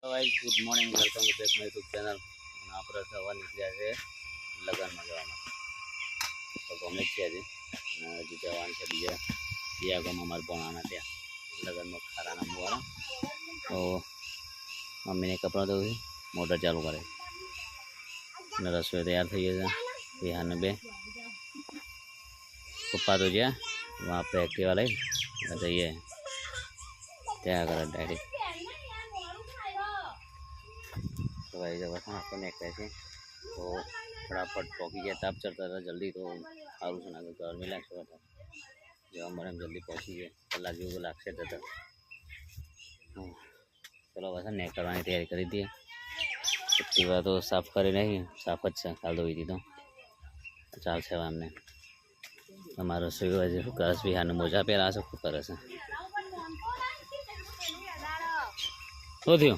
Guys good morning welcome to back my YouTube channel. આપણે સવાર નીકળ્યા છે લગ્નમાં જવા માટે, તો ગમે છે આજે હજી જવાનું છે બીજા ગામમાં મારા ભણાના ત્યાં લગ્નમાં ખારાના મુવાના। તો મમ્મીને કપડાં ધોવું છે, મોટર ચાલુ કરે અને રસોઈ તૈયાર થઈ ગઈ છે। વિહાને બે પપ્પા તો જ્યાં આપણે એક્ટિવા લઈ જઈએ ત્યાં આગળ ડાયરેક્ટ। तो भाई जब आपको निकले थे तो फटाफट पहुँची गया, ताप चढ़ता था जल्दी तो सारू सुना घर में लाग था जब हमारे हम जल्दी पहुँची गए कलाक जो लाग से था। चलो बस निकलने तैयारी करी थी। एक्टिवा तो साफ करी नहीं, साफ ज काल धोई थी तो चाल से हमने हमारा रसोई शू करे विहार मोजा पहरा शू करे से शू थी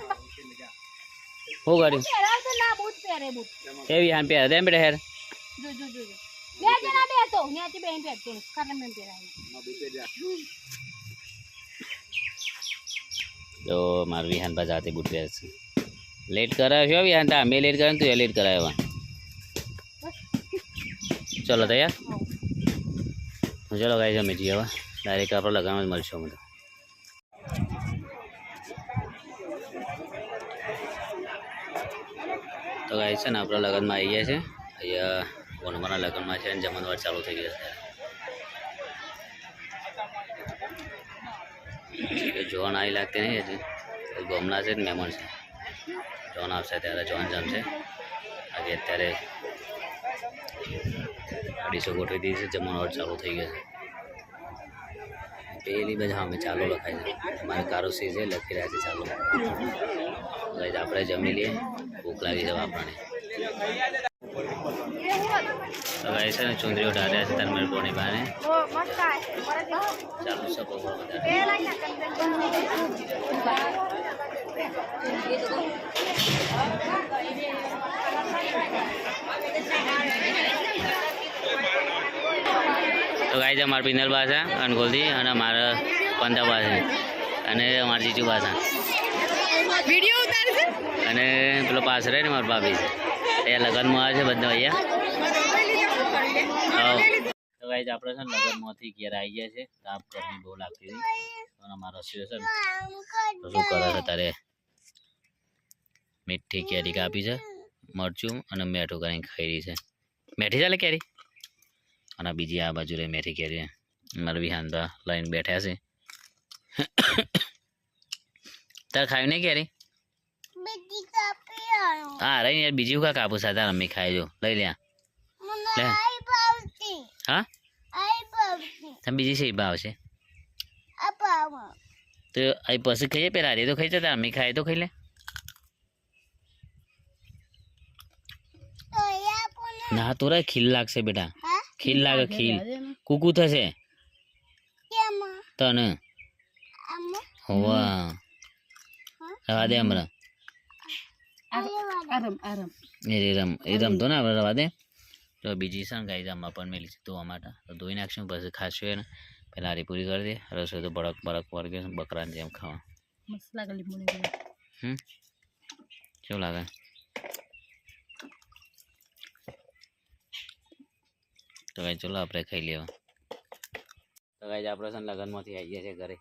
हो गाड़ी ए विहान पहरा दे बेटा हेर जो जो जो બે જણા બેસો ન્યાથી બેન બેઠો કાટમ બેન પહેરાય जो मार विहान पर जाते बूट पे लेट कराया छो विहान था मैं लेट कराया तू लेट कराया हुआ। चलो तैयार चलो गाइस हमें जी हवा डायरेक्ट आप लगाना मलशो में। तो गाइस है ना आप लगन में आई गया है अँ वनमाना लगन में है जमनवार चालू थी गया जोन आई लगते नहीं हजी गमना से मेहमान से जोन आपसे त्यारे जोन जमसे आगे अत्यारे 250 गोठवी दी से जमनवार चालू थी गया। पहली बार हमें चालू लखाई है हमारे कारोसी से लखी रहा है चालू गाइस आप जमी लिए भूख लगी जब आपने तो गाइस है चुंदरी उठा रहे हैं मेरे बोनी बाने चालू सब तो गाइस हमारे पिनल बास है अनगोल थी और हमारा पंदा बास है અને અમાર જીજુ બાસા વિડિયો ઉતાર છે અને પેલો પાસ રહે ને મારા ભાભી છે એ લગનમાં આવે છે બધા અહીંયા। તો ગાઈસ આપણે છે ને લગનમાંથી ઘેર આવી ગયા છે, તાપ ગરમી બહુ લાગતી હતી અને અમારો રસીઓ છે ને તો શું કરે છે તારે મીઠી કેરી કાપી છે મરચું અને મેઠું કરીને ખાઈ રહી છે। મેઠી ચાલે કેરી અને બીજી આ બાજુ રે મેઠી કેરી મારા વિહાન તો લઈને બેઠા છે। तार खाई नहीं क्या रे हाँ रही यार बीजी का काबू साधा अम्मी खाए जो ले लिया ले हाँ हम बीजी से ही भाव से तो आई पसी खाइए पे रारी तो खाई था अम्मी खाए तो खाई ले ना तोरा खील लाग से बेटा खील लाग खील कुकू था से तने हुआ रवा दे हमरा આરમ આરમ એ રમતો ને આપણે રવા દે તો બીજી છે ને ગાઈ જમવા પણ મેલી છે ધોવા માટે તો ધોઈ નાખશું પછી ખાશું ને પહેલાં હારી પૂરી કરી દે રસોઈ તો બળક બળક વર્ગે બકરાની જેમ ખાવા મસ્ત લાગે લીંબુ કેવું લાગે તો ગાઈ ચલો આપણે ખાઈ લેવા। તો ગાઈ આપણે છે ને લગ્નમાંથી આવી ગયા છે ઘરે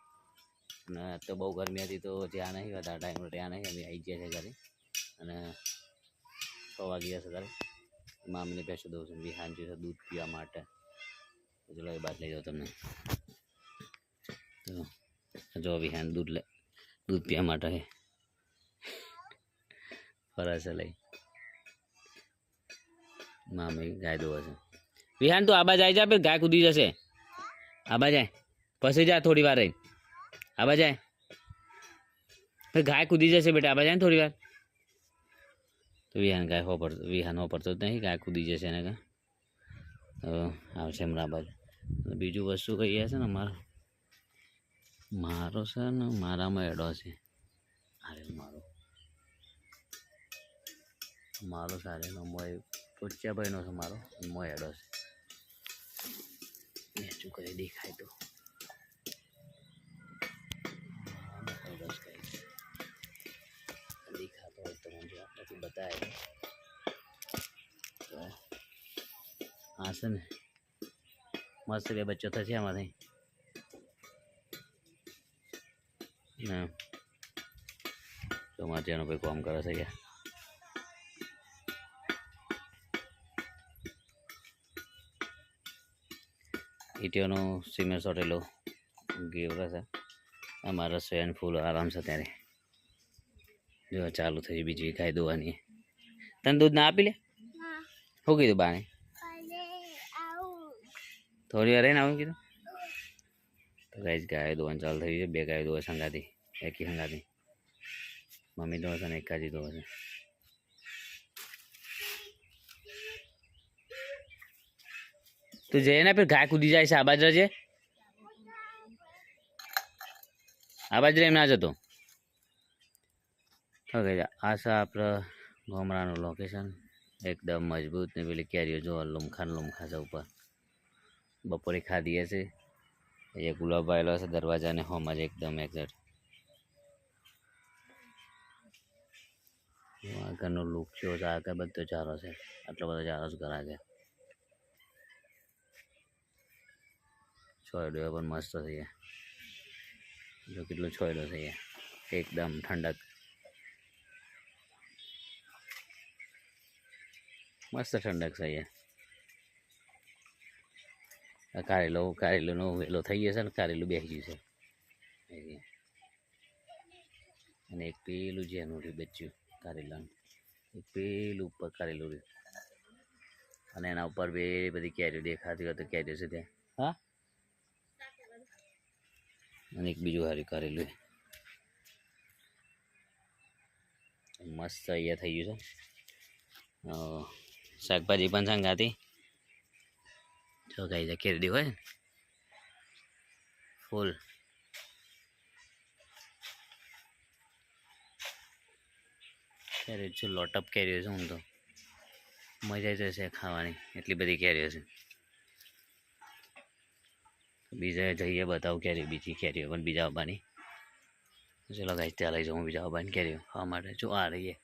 અને તો બહુ ગરમી હતી તો જ્યાં નહીં વધારે ટાઈમ ત્યાં નહીં અમે આવી ગયા છે ઘરે અને 6 વાગ્યા છે ઘરે મામીને બેસી દઉં છું વિહાન છે દૂધ પીવા માટે તો ચલો એ બાદ લઈ જાઓ તમને તો જો વિહાન દૂધ પીવા માટે ફરે છે લઈ મામી ગાય દોવે છે વિહાન તું આબા જાય જા પછી ગાય કૂદી જશે આબા જાય પછી જા થોડી વાર રહી आबा जाए फिर गाय कूदी जैसे बेटा आबा जाए थोड़ी बार तो विहान गाय हो पड़तो नहीं गाय कूदी जैसे ने का तो आवशे हमारा बाजू बीजू वस्तु कही है ने मारो से ने मारा में एडो से अरे मारो सारे नो मोय पोचा भाई नो मारो मोय एडो से नेचू करे दिखाई तो પછી બતાવે તો હા છે ને મસ્ત બે બચ્ચો થશે આમાંથી ને તો મારે જેનો ભાઈ કામ કરે છે યાર ઈટીઓનો સિમેન્ટ સોટેલો ગેવરા છે અમારા સ્વેન ફૂલ આરામ છે ત્યારે જો ચાલુ થઈ બીજી ગાય દોવાની તને દૂધ ના આપી લે શું કીધું બાને થોડી વાર રહીને આવું કીધું તો ગાય ગાય દોવાનું ચાલુ થઈ છે બે ગાય દોવા સંગાતી એકી સંગાતી મમ્મી દોવા છે ને એકાજી દોવા છે તું જઈએ ને फिर गाय कूदी જાય છે આ બાજુ રહેજે આ બાજુ એમ ના જતો ઓકે આ છે આપણા ગામડાનું લોકેશન એકદમ મજબૂત ને પેલી કેરીઓ જો લુમખા છે ઉપર બપોરે ખાધી હશે એ ગુલાબ વાયેલો છે દરવાજાને હોમ જ એકદમ એક્ઝેક્ટ આગળનો લુક કેવો છે આગળ બધો ચારો છે આટલો બધો ચારો જ ઘર આગળ છોયડો પણ મસ્ત થઈ ગયા જો કેટલો છોયડો થઈ ગયા એકદમ ઠંડક મસ્ત ઠંડક છે અહીંયા કારેલું વેલો થઈ જશે ને કારેલું બેસી જશે અને એક પેલું જેનું રહ્યું બચ્યું કારેલાનું એક પેલું ઉપર કારેલું રહ્યું અને એના ઉપર બે બધી કેરીઓ દેખાતી હોય તો કેરીઓ છે ત્યાં હા અને એક બીજું હારી કારેલું મસ્ત અહીંયા થઈ ગયું છે શાકભાજી પણ સંગાતી જો ગાઈ છે કેરડી હોય ને ફૂલ કેરી છે લોટઅપ કેરીઓ છે હું તો મજા જશે ખાવાની એટલી બધી કેરીઓ છે બીજા જઈએ બતાવું કેરી બીજી કેરીઓ પણ બીજા આવવાની ચલો ગાઈ ત્યાં લઈ જાઉં બીજા આવવાની કેરીઓ ખાવા માટે જો આ રહીએ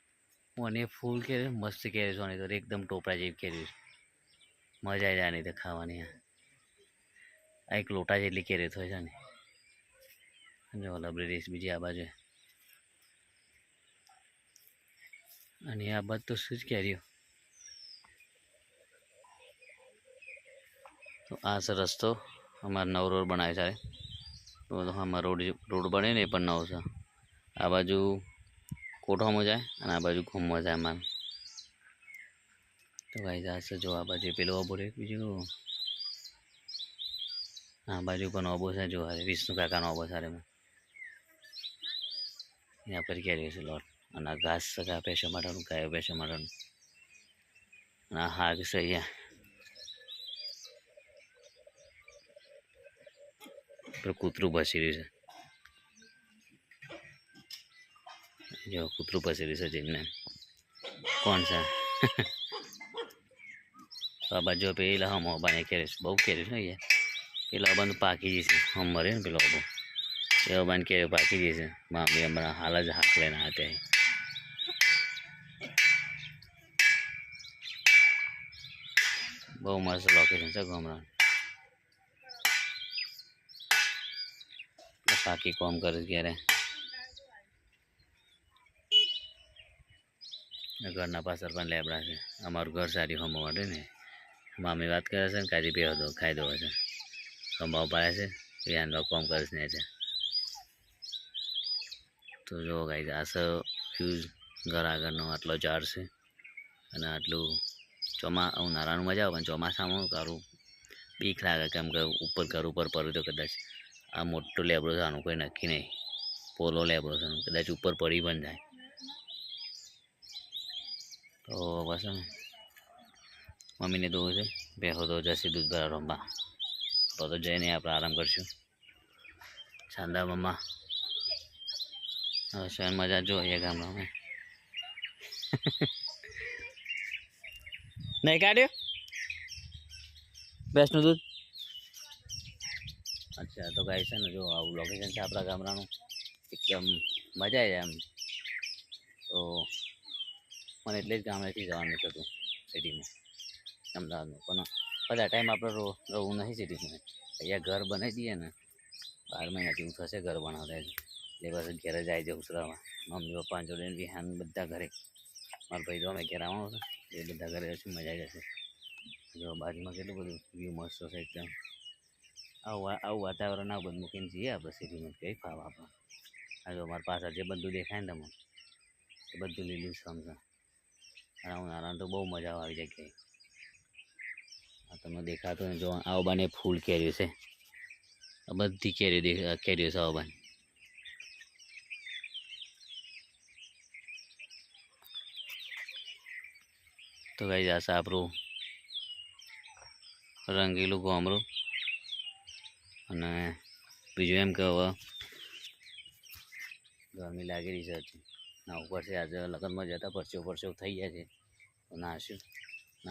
અને ફૂલ કેરી મસ્ત કેરી છે તો એકદમ ટોપરા જેવી કેરી છે મજા આવી જાય નહીં તો ખાવાની આ એક લોટા જેટલી કેરી થાય છે ને જો લબડી રીસ બીજી આ બાજુ અને આ બાદ તો શું જ કેરીઓ તો આ છે રસ્તો અમારે નવો રોડ બનાવે છે તો આમાં રોડ બને ને એ પણ નવો છે આ બાજુ કોઠામાં જાય અને આ બાજુ ઘૂમવા જાય અમારે તો ગાઈ જશે જો આ બાજુ પેલો ઓબો રે બીજું આ બાજુ પણ ઓબો છે જો વિષ્ણુ કાકાનો ઓબો છે એના પર કેરી છે લોટ અને આ ઘાસ છે ભેંસો માટેનું ગાયો ભેંસો માટેનું અને આ હાગ છે અહીંયા કૂતરું ભસી રહ્યું છે જો કૂતરું ભસી રહ્યું છે જેમને કોણ છે તો આ બાજુ પેલા હમ બાને કેરીશ બહુ કેરીશ ને અહીંયા પેલા બંધ પાકી જશે હમ મરે ને પેલો બહુ એવા બાને કેરી પાકી જશે મામી હમણાં હાલ જ હાક લઈને હાથે બહુ મસ્ત લોકેશન છે ગામડાનું પાકી કોમ કરે ક્યારે ઘરના પાછળ પણ લેબડા છે અમારું ઘર સારી હોમો માટે ને મામી વાત કરે છે ને કાજી પીવો દો ખાઈ દો છે સંભાવ પાડે છે એ આનો કોમ કરે છે તો જો ગાઈ આ ફ્યુઝ ઘર આગળનો આટલો ઝાડ છે અને આટલું ઉનાળાનું મજા આવે પણ ચોમાસામાં તારું બીક લાગે કેમ કે ઉપર ઘર ઉપર પડ્યું તો કદાચ આ મોટો લેબડો છે આનું કોઈ નક્કી નહીં પોલો લેબડો છે કદાચ ઉપર પડી પણ જાય તો બસ મમ્મીને દોવું છે બેહો તો જશે દૂધ ભરા રમવા તો જઈને આપણે આરામ કરશું શાનદાર મમ્મા હવે શહેર મજા જો અહીંયા ગામમાં નહીં કાઢ્યો ભેંસનું દૂધ અચ્છા તો ગાય છે ને જો આવું લોકેશન છે આપણા ગામડાનું એકદમ મજા આવી જાય એમ તો મને એટલે જ ગામડેથી જવાનું થતું સિટીમાં અમદાવાદમાં. પણ બધા ટાઈમ આપણે રહવું નહીં સિટીમાં. અહીંયા ઘર બનાવી દઈએ ને 12 મહિના જેવું થશે ઘર બનાવતા જ. એટલે બસ ઘરે જ આવી જવું સુરામાં મમ્મી પપ્પા જોડે વિહાન બધા ઘરે. મારા ભાઈ તો અમે ઘેર આવવાનું છે એ બધા ઘરે હશે મજા આવી જશે. જો બાજુમાં કેટલું બધું વ્યૂ મસ્ત છે એકદમ. આવું વાતાવરણ આવું બધું મૂકીને જઈએ આપણે સિટીમાં કંઈ ફાવ આપણે. આ જો અમારા પાછળ જે બધું દેખાય ને તમને એ બધું લીલું સમજો. અને ઉનાળામાં તો બહુ મજા આવી જાય કે આ તમને દેખાતું ને જો આવો બાને ફૂલ કેરીઓ છે. આ બધી કેરીઓ છે આવો બાને. તો ગાઈસ આ છે આપણું રંગીલું ગામડું. અને બીજું એમ કે હવે ગરમી લાગી રહી છે ના ઉપરથી આજે લગ્નમાં જતા પરસ્યો થઈ ગયા છે તો નાશું.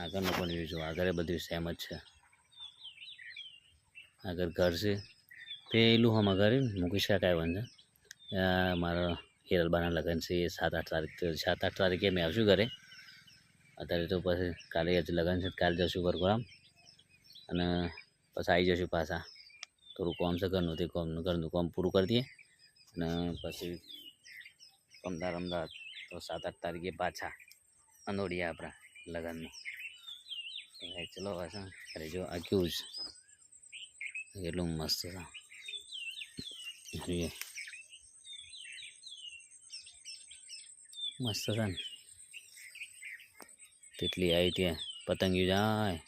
આગળનું પણ જોઈશું. આગળ બધું સેમ જ છે. આગળ ઘર છે પેલું હમ ઘરે મુકેશ કાકા આવ્યા છે. મારા હિરલબાના લગ્ન છે 7-8 તારીખે મેં આવશું ઘરે. અત્યારે તો પછી કાલે જ લગ્ન છે કાલે જશું પ્રોગ્રામ અને પછી આવી જશું પાછા. થોડું કામ છે ઘરનું તે ઘરનું કામ પૂરું કરી દઈએ અને પછી અમદાવાદ તો 7-8 તારીખે પાછા અંદોડીએ આપણા લગ્નમાં. ચલો પાછા અરે જો આ કેવું છે કેટલું મસ્ત છે. મસ્ત છે ને તેટલી આવી ત્યાં પતંગિયું જાય.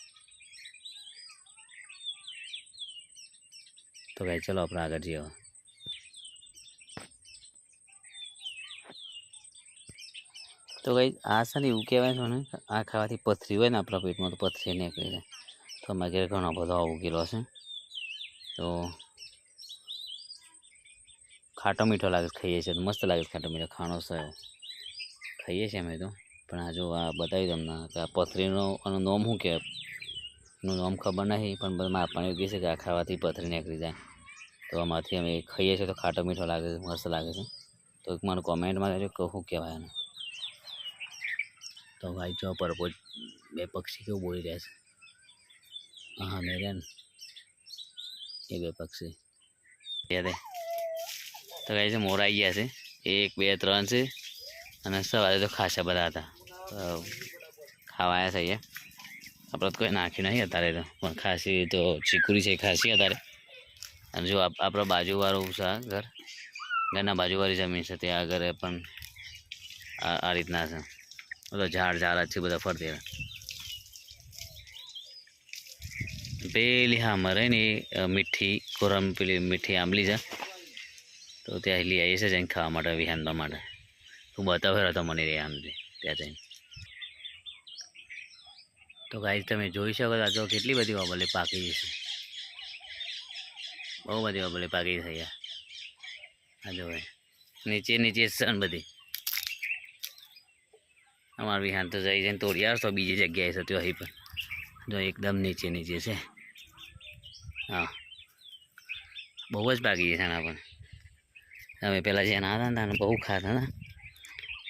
તો ભાઈ ચલો આપણે આગળ જઈએ. તો ભાઈ આ છે ને એવું કહેવાય છે ને આ ખાવાથી પથરી હોય ને આપણા પેટમાં તો પથરી નીકળી જાય. તો અમારા ઘરે ઘણો બધો ઉગેલો છે. તો ખાટો મીઠો લાગે ખાઈએ છીએ તો મસ્ત લાગે ખાટો મીઠો ખાણો છે ખાઈએ છીએ અમે તો. પણ આ જો આ બતાવી તમને કે આ પથરીનો આનું નામ શું કહેવાય એનું નામ ખબર નહીં પણ બધા મારા પાણી કહે છે કે આ ખાવાથી પથરી નીકળી જાય. તો આમાંથી અમે ખાઈએ છીએ તો ખાટો મીઠો લાગે છે મસ્ત લાગે છે. તો એક મને કોમેન્ટમાં કહેજો કે શું કહેવાય એને. તો ભાઈ જો પર બે પક્ષી કેવું બોલી રહ્યા છે. હા મેં રહ્યા ને એ બે પક્ષી તો કહે છે મોર આવી ગયા છે 1 2 3 છે. અને સવારે તો ખાસા બધા હતા ખાવા આવ્યા છે અહીંયા. આપણે તો કોઈ નાખ્યું નહીં અત્યારે તો પણ ખાસી તો ચીકુરી છે ખાસી અત્યારે. અને જો આપણા બાજુવાળું છે ઘર ઘરના બાજુવાળી જમીન છે ત્યાં આગળ પણ આ રીતના છે. બધા ઝાડ જ છે બધા ફરતી. પેલી હા મરે ને એ મીઠી કોરમ પેલી મીઠી આંબલી છે તો ત્યાં લઈ આવીએ છે જઈને ખાવા માટે વિહાનવા માટે. તું બતાવે હતો મને રે આમ ત્યાં જઈને. તો ગાઈસ તમે જોઈ શકો છો જો કેટલી બધી ઓબલી પાકી છે. બહુ બધી ઓબલી પાકી થઈ આ જો નીચે છે બધી. અમારું વિહાન તો જઈને તોડી આવશો બીજી જગ્યાએ છે તો અહીં પણ જો એકદમ નીચે છે. હા બહુ જ પાકી છે આના પણ. અમે પહેલાં જ્યાં નાના હતા ને બહુ ખાતા હતા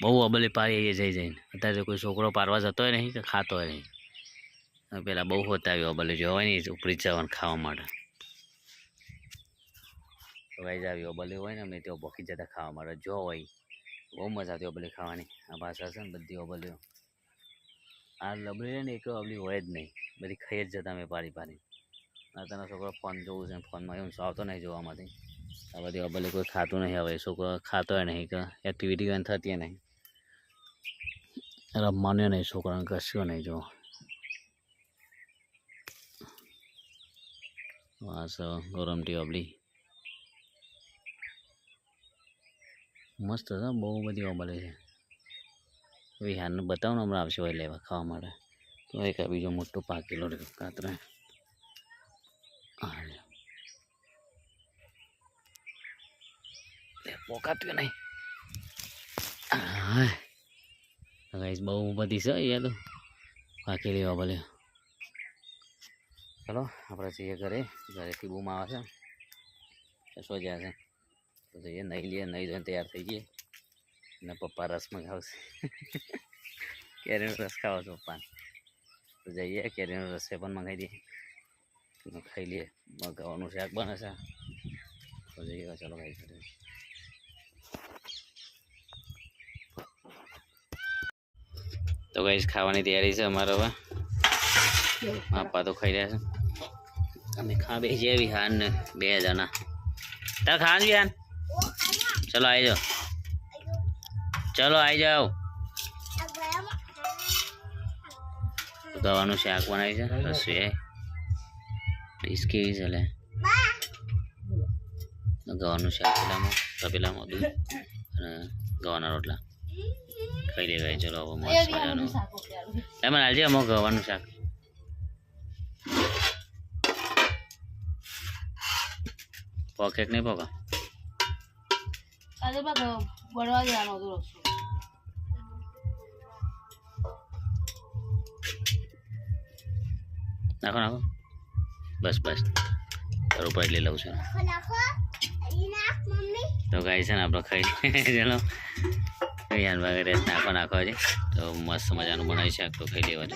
બહુ અબલી પાડી જઈને. અત્યારે તો કોઈ છોકરો પારવા જતો હોય નહીં કે ખાતો હોય નહીં. પહેલાં બહુ હોતા આવી અબલી જોવાય નહીં ઉપરી જવાનું ખાવા માટે. તો ભાઈ જ આવી અબલી હોય ને અમે તેઓ ભોકી જતા ખાવા માટે જો હોય બહુ મજા આવતી અબલી ખાવાની. આ ભાષા છે ને બધી અબલીઓ આ લબડી ને એક અબલી હોય જ નહીં બધી ખાઈ જ જતા અમે પાડી. અત્યારના છોકરો ફોન જોવું છે ફોનમાં એવું આવતો નહીં જોવામાંથી. આ બધી અબલી કોઈ ખાતું નહીં હવે છોકરો ખાતો હોય નહીં કે એક્ટિવિટી કોઈ થતી નહીં રમવાનું નહીં છોકરાને કશું નહીં જો. વાસ ગરમટી અબલી મસ્ત છે બહુ બધી અબલી છે. વિહારનું બતાવું ને હમણાં આવશે હોય લેવા ખાવા માટે. તો એક બીજો મોટો પાકેલો રહ્યો કાતરા. પોકાતું નહીં. હા ગાઈસ બહુ બધી છે અહીંયા તો પાકેલી અબલી. ચલો આપણે જઈએ ઘરેથી બૂમ આવે છે સો જાય છે તો જઈએ નહીં લઈએ નહીં જોઈને તૈયાર થઈ જઈએ અને પપ્પા રસ મંગાવશે. કેરીનો રસ ખાવો છો પપ્પા તો જઈએ કેરીનો રસ પણ મંગાવી દઈએ ખાઈ લઈએ ગવાનું શાક બને છે તો જઈએ ચાલો ખાઈ કરીએ તો ગાઈસ ખાવાની તૈયારી છે અમારે હવે પપ્પા તો ખાઈ રહ્યા છે અમે ખા બે જઈએ વિહાન ને 2 જણા તાર ખાન વિહાન ચલો આવી જાઓ ચલો આવી જાઓ ગવાનું શાક બનાવી છે રસોઈ ડીશ કેવી છે લે ગવાનું શાક તપેલામાં દૂધ અને ગવાના રોટલા ખાઈ લે ગાય ચલો હવે મસ્ત મજાનું એમાં આજે અમુક ગવાનું શાક પોકેટ નહીં પોકા આજે બળવા દેવાનો હતો રસ્તો નાખો નાખો બસ બસ તારું ઉપર લઈ લઉં છું તો ગાય છે ને આપણે ખાઈ ચાલો યાર વગેરે નાખો હજી તો મસ્ત મજાનું બનાવી શાક તો ખાઈ લેવા